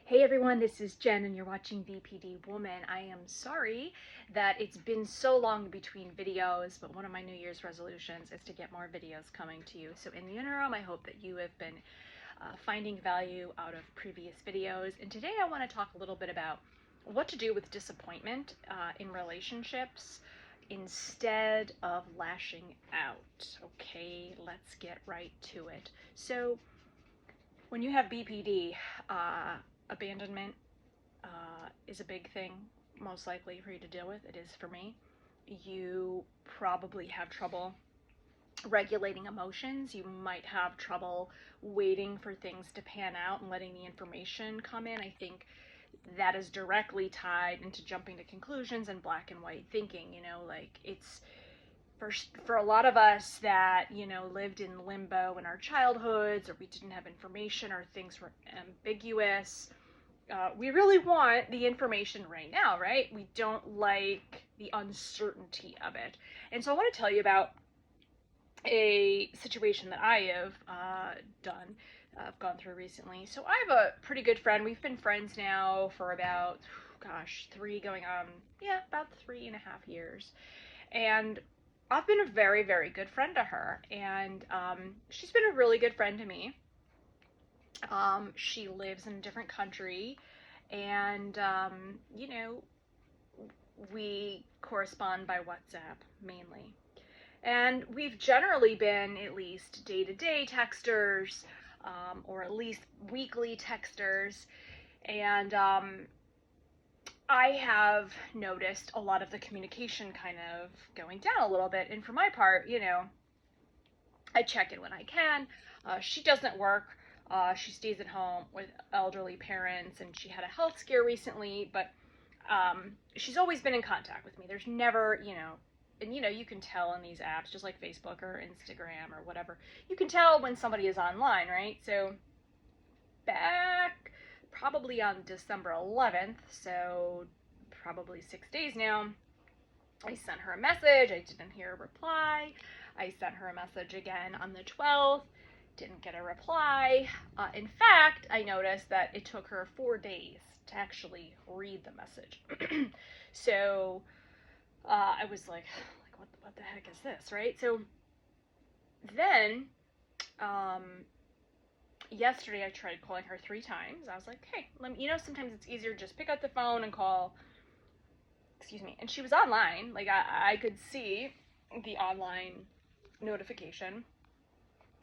Hey everyone, this is Jen and you're watching VPD Woman. I am sorry that it's been so long between videos, but one of my New Year's resolutions is to get more videos coming to you. So in the interim, I hope that you have been finding value out of previous videos. And today I want to talk a little bit about what to do with disappointment in relationships instead of lashing out. Okay, let's get right to it. So when you have BPD, abandonment is a big thing, most likely for you to deal with. It is for me. You probably have trouble regulating emotions. You might have trouble waiting for things to pan out and letting the information come in. I think that is directly tied into jumping to conclusions and black and white thinking. Like it's for a lot of us that lived in limbo in our childhoods, or we didn't have information, or things were ambiguous. We really want the information right now, right? We don't like the uncertainty of it. And so I want to tell you about a situation that I have I've gone through recently. So I have a pretty good friend. We've been friends now for about, gosh, about 3.5 years. And I've been a very, very good friend to her. And she's been a really good friend to me. She lives in a different country. And, we correspond by WhatsApp mainly. And we've generally been at least day-to-day texters, or at least weekly texters. And I have noticed a lot of the communication kind of going down a little bit. And for my part, I check in when I can. She doesn't work. She stays at home with elderly parents, and she had a health scare recently, but she's always been in contact with me. There's never, and you can tell in these apps, just like Facebook or Instagram or whatever, you can tell when somebody is online, right? So back probably on December 11th, so probably 6 days now, I sent her a message. I didn't hear a reply. I sent her a message again on the 12th. Didn't get a reply. In fact, I noticed that it took her 4 days to actually read the message. So I was like what the heck is this, right? So then yesterday I tried calling her 3 times. I was like, hey, sometimes it's easier to just pick up the phone and call. Excuse me. And she was online. Like I could see the online notification.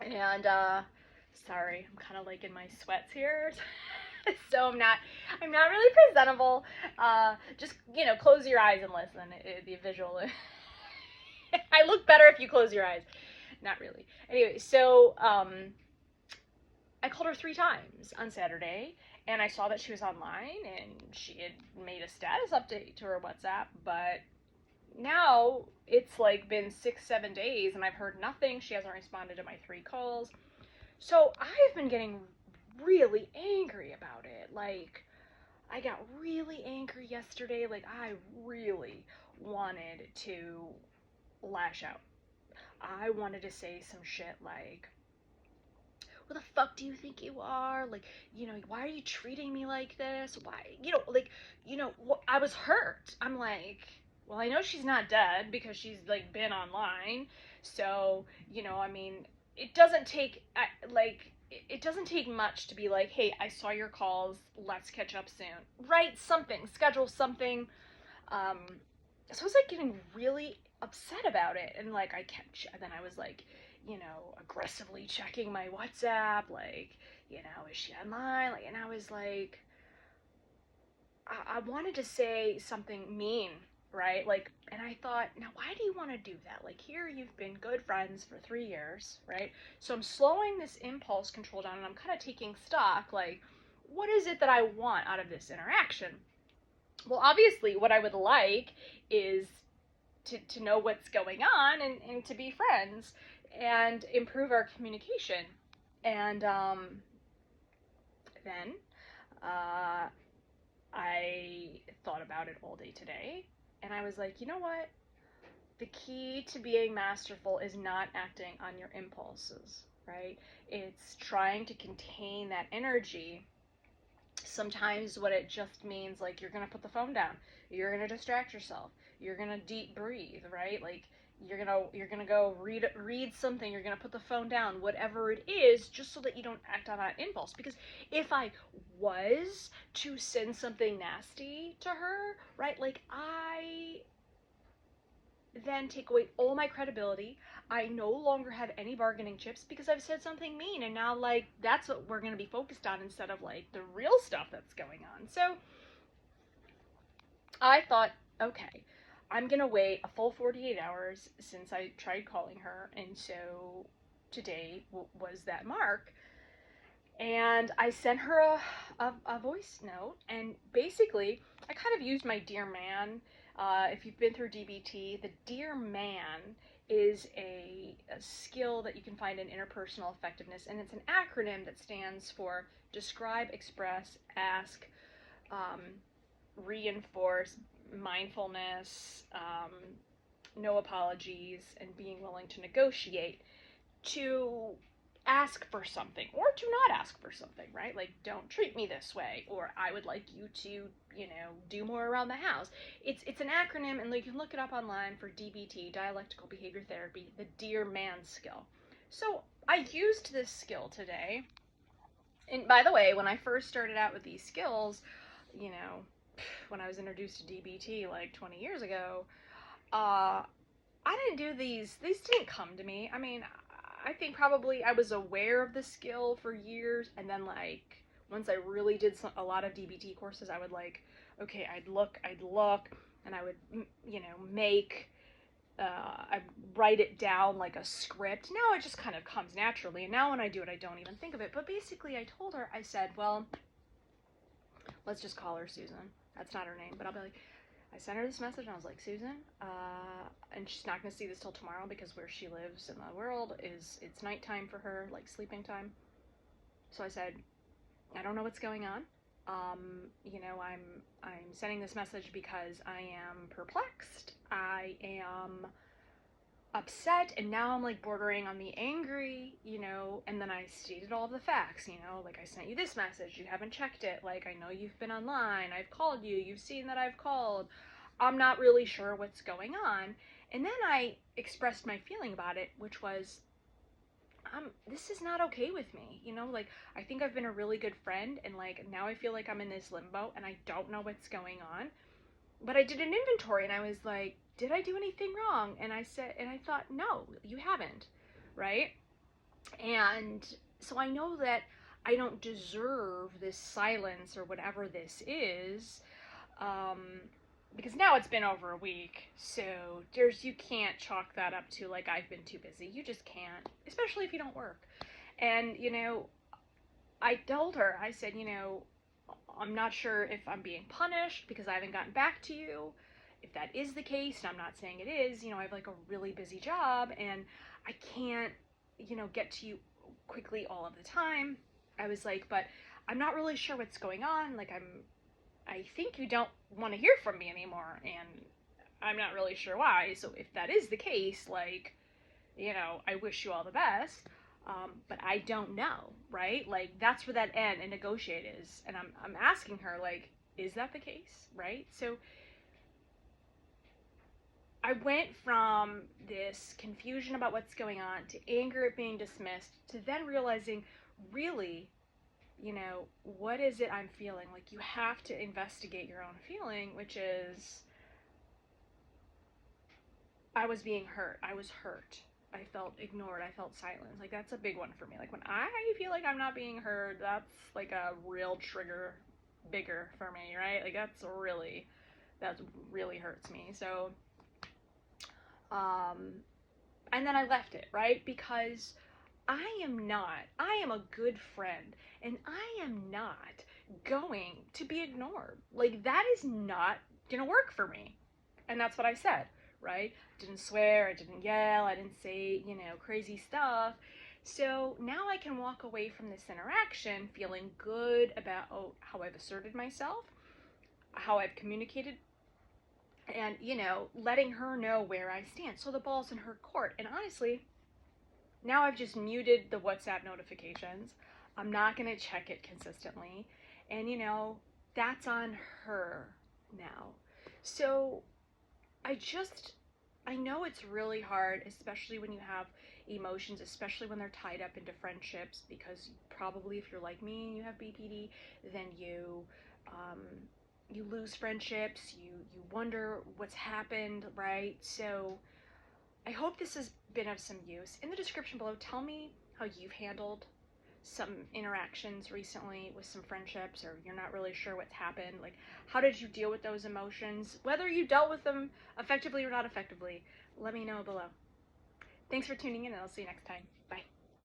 And sorry, I'm kind of like in my sweats here. So I'm not really presentable. Just close your eyes and listen. The visual I look better if you close your eyes. Not really. Anyway, so I called her 3 times on Saturday, and I saw that she was online, and she had made a status update to her WhatsApp, but now it's like been 6, 7 days, and I've heard nothing. She hasn't responded to my 3 calls. So I've been getting really angry about it. Like, I got really angry yesterday. Like, I really wanted to lash out. I wanted to say some shit like, who the fuck do you think you are? Like, why are you treating me like this? Why, I was hurt. I'm like, well, I know she's not dead because she's like been online. So, I mean, it doesn't take, it doesn't take much to be like, hey, I saw your calls. Let's catch up soon. Write something, schedule something. Um, so I was like getting really upset about it. And like, then I was like, aggressively checking my WhatsApp, like, is she online? Like, and I was like, I wanted to say something mean, right? Like, and I thought, now why do you want to do that? Like, here you've been good friends for 3 years, right? So I'm slowing this impulse control down, and I'm kind of taking stock, like, what is it that I want out of this interaction? Well, obviously, what I would like is to know what's going on, and to be friends and improve our communication. And then I thought about it all day today, and I was like, you know what? The key to being masterful is not acting on your impulses, right? It's trying to contain that energy Sometimes what it just means, like, you're gonna put the phone down, you're gonna distract yourself, you're gonna deep breathe, right? Like, you're gonna go read something, you're gonna put the phone down, whatever it is, just so that you don't act on that impulse. Because if I was to send something nasty to her, right, like, I then take away all my credibility. I no longer have any bargaining chips because I've said something mean, and now, like, that's what we're going to be focused on instead of, like, the real stuff that's going on. So I thought, okay, I'm going to wait a full 48 hours since I tried calling her, and so today was that mark. And I sent her a voice note, and basically, I kind of used my Dear Man. If you've been through DBT, the Dear Man is a skill that you can find in interpersonal effectiveness, and it's an acronym that stands for describe, express, ask, um, reinforce, mindfulness, no apologies, and being willing to negotiate, to ask for something or to not ask for something, right? Like, don't treat me this way, or I would like you to, do more around the house. It's an acronym, and you can look it up online for DBT, dialectical behavior therapy, the Dear Man skill. So I used this skill today. And by the way, when I first started out with these skills, you know, when I was introduced to DBT like 20 years ago, I didn't do these didn't come to me. I mean, I think probably I was aware of the skill for years, and then, like, once I really did a lot of DBT courses, I would, like, okay, I'd look, and I would, make, I'd write it down like a script. Now it just kind of comes naturally, and now when I do it, I don't even think of it. But basically, I told her, I said, well, let's just call her Susan. That's not her name, but I'll be like, I sent her this message, and I was like, Susan, and she's not going to see this till tomorrow because where she lives in the world it's nighttime for her, like sleeping time. So I said, I don't know what's going on. I'm sending this message because I am perplexed. I am upset, and now I'm, like, bordering on the angry, and then I stated all of the facts, like, I sent you this message, you haven't checked it, like, I know you've been online, I've called you, you've seen that I've called, I'm not really sure what's going on. And then I expressed my feeling about it, which was, this is not okay with me, like, I think I've been a really good friend, and, like, now I feel like I'm in this limbo, and I don't know what's going on. But I did an inventory, and I was like, did I do anything wrong? And I thought, no, you haven't, right? And so I know that I don't deserve this silence or whatever this is, because now it's been over a week, so you can't chalk that up to, like, I've been too busy. You just can't, especially if you don't work. And, I told her, I said, I'm not sure if I'm being punished because I haven't gotten back to you. If that is the case, and I'm not saying it is, I have, like, a really busy job, and I can't, get to you quickly all of the time. I was like, but I'm not really sure what's going on. Like, I think you don't want to hear from me anymore, and I'm not really sure why. So if that is the case, like, I wish you all the best. But I don't know, right? Like, that's where that end and negotiate is. And I'm asking her, like, is that the case, right? So I went from this confusion about what's going on to anger at being dismissed to then realizing, really, what is it I'm feeling? Like, you have to investigate your own feeling, which is, I was being hurt. I was hurt. I felt ignored. I felt silenced. Like, that's a big one for me. Like, when I feel like I'm not being heard, that's like a real trigger bigger for me, right? Like, that really hurts me. So, and then I left it, right? Because I am a good friend, and I am not going to be ignored. Like, that is not gonna work for me. And that's what I said, right? Didn't swear, I didn't yell, I didn't say, crazy stuff. So now I can walk away from this interaction feeling good about how I've asserted myself, how I've communicated, and, letting her know where I stand. So the ball's in her court. And honestly, now I've just muted the WhatsApp notifications. I'm not going to check it consistently. And, you know, that's on her now. So I know it's really hard, especially when you have emotions, especially when they're tied up into friendships, because probably if you're like me and you have BPD, then um, you lose friendships, you wonder what's happened, right? So I hope this has been of some use. In the description below, tell me how you've handled some interactions recently with some friendships, or you're not really sure what's happened. Like, how did you deal with those emotions? Whether you dealt with them effectively or not effectively, let me know below. Thanks for tuning in, and I'll see you next time.